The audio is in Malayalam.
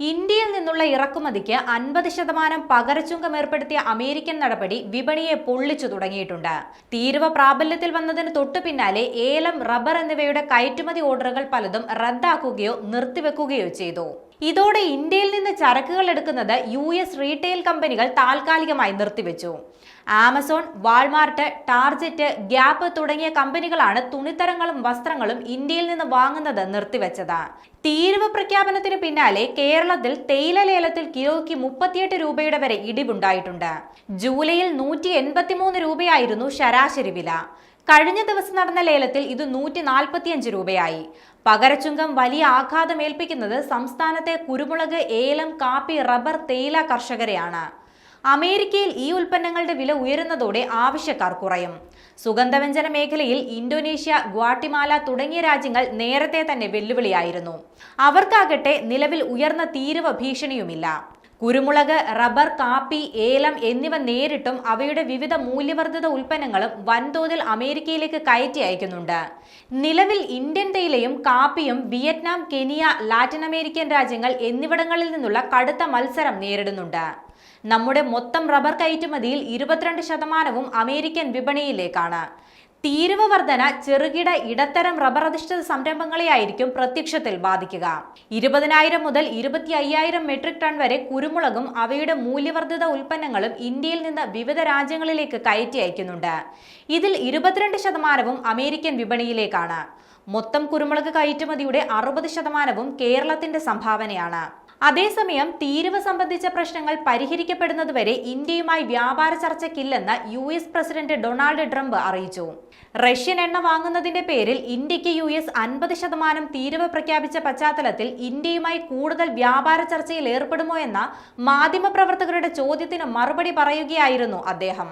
ഇന്ത്യയിൽ നിന്നുള്ള ഇറക്കുമതിക്ക് 50% പകരച്ചുങ്കം ഏർപ്പെടുത്തിയ അമേരിക്കൻ നടപടി വിപണിയെ പൊള്ളിച്ചു തുടങ്ങിയിട്ടുണ്ട്. തീരുവ പ്രാബല്യത്തിൽ വന്നതിന് തൊട്ടു പിന്നാലെ ഏലം, റബ്ബർ എന്നിവയുടെ കയറ്റുമതി ഓർഡറുകൾ പലതും റദ്ദാക്കുകയോ നിർത്തിവെക്കുകയോ ചെയ്തു. ഇതോടെ ഇന്ത്യയിൽ നിന്ന് ചരക്കുകൾ എടുക്കുന്നത് US റീറ്റെയിൽ കമ്പനികൾ താൽക്കാലികമായി നിർത്തിവെച്ചു. ആമസോൺ, വാൾമാർട്ട്, ടാർജറ്റ്, ഗ്യാപ്പ് തുടങ്ങിയ കമ്പനികളാണ് തുണിത്തരങ്ങളും വസ്ത്രങ്ങളും ഇന്ത്യയിൽ നിന്ന് വാങ്ങുന്നത് നിർത്തിവെച്ചത്. തീരുവ പ്രഖ്യാപനത്തിന് പിന്നാലെ കേരളത്തിൽ തേയില ലേലത്തിൽ കിലോയ്ക്ക് 38 രൂപയുടെ വരെ ഇടിവുണ്ടായിട്ടുണ്ട്. ജൂലൈയിൽ 183 രൂപയായിരുന്നു ശരാശരി വില. കഴിഞ്ഞ ദിവസം നടന്ന ലേലത്തിൽ ഇത് 145 രൂപയായി. പകരച്ചുങ്കം വലിയ ആഘാതമേൽപ്പിക്കുന്നത് സംസ്ഥാനത്തെ കുരുമുളക്, ഏലം, കാപ്പി, റബ്ബർ, തേയില കർഷകരെയാണ്. അമേരിക്കയിൽ ഈ ഉൽപ്പന്നങ്ങളുടെ വില ഉയരുന്നതോടെ ആവശ്യക്കാർ കുറയും. സുഗന്ധവ്യഞ്ജന മേഖലയിൽ ഇന്തോനേഷ്യ, ഗ്വാട്ടിമാല തുടങ്ങിയ രാജ്യങ്ങൾ നേരത്തെ തന്നെ വെല്ലുവിളിയായിരുന്നു. അവർക്കാകട്ടെ നിലവിൽ ഉയർന്ന തീരുവ ഭീഷണിയുമില്ല. കുരുമുളക്, റബ്ബർ, കാപ്പി, ഏലം എന്നിവ നേരിട്ടും അവയുടെ വിവിധ മൂല്യവർദ്ധിത ഉൽപ്പന്നങ്ങളും വൻതോതിൽ അമേരിക്കയിലേക്ക് കയറ്റി അയക്കുന്നുണ്ട്. നിലവിൽ ഇന്ത്യൻ തേയിലയും കാപ്പിയും വിയറ്റ്നാം, കെനിയ, ലാറ്റിൻ അമേരിക്കൻ രാജ്യങ്ങൾ എന്നിവിടങ്ങളിൽ നിന്നുള്ള കടുത്ത മത്സരം നേരിടുന്നുണ്ട്. നമ്മുടെ മൊത്തം റബ്ബർ കയറ്റുമതിയിൽ 22% അമേരിക്കൻ വിപണിയിലേക്കാണ്. തീരുവ വർധന ചെറുകിട, ഇടത്തരം റബ്ബർ അധിഷ്ഠിത സംരംഭങ്ങളെയായിരിക്കും പ്രത്യക്ഷത്തിൽ ബാധിക്കുക. 20,000 മുതൽ 25,000 മെട്രിക് ടൺ വരെ കുരുമുളകും അവയുടെ മൂല്യവർദ്ധിത ഉൽപ്പന്നങ്ങളും ഇന്ത്യയിൽ നിന്ന് വിവിധ രാജ്യങ്ങളിലേക്ക് കയറ്റി അയക്കുന്നുണ്ട്. ഇതിൽ 22% അമേരിക്കൻ വിപണിയിലേക്കാണ്. മൊത്തം കുരുമുളക് കയറ്റുമതിയുടെ 60% കേരളത്തിന്റെ സംഭാവനയാണ്. അതേസമയം തീരുവ സംബന്ധിച്ച പ്രശ്നങ്ങൾ പരിഹരിക്കപ്പെടുന്നതുവരെ ഇന്ത്യയുമായി വ്യാപാര ചർച്ചയ്ക്കില്ലെന്ന് US പ്രസിഡന്റ് ഡൊണാൾഡ് ട്രംപ് അറിയിച്ചു. റഷ്യൻ എണ്ണ വാങ്ങുന്നതിന്റെ പേരിൽ ഇന്ത്യക്ക് US 50% തീരുവ പ്രഖ്യാപിച്ച പശ്ചാത്തലത്തിൽ ഇന്ത്യയുമായി കൂടുതൽ വ്യാപാര ചർച്ചയിൽ ഏർപ്പെടുമോ എന്ന മാധ്യമപ്രവർത്തകരുടെ ചോദ്യത്തിന് മറുപടി പറയുകയായിരുന്നു അദ്ദേഹം.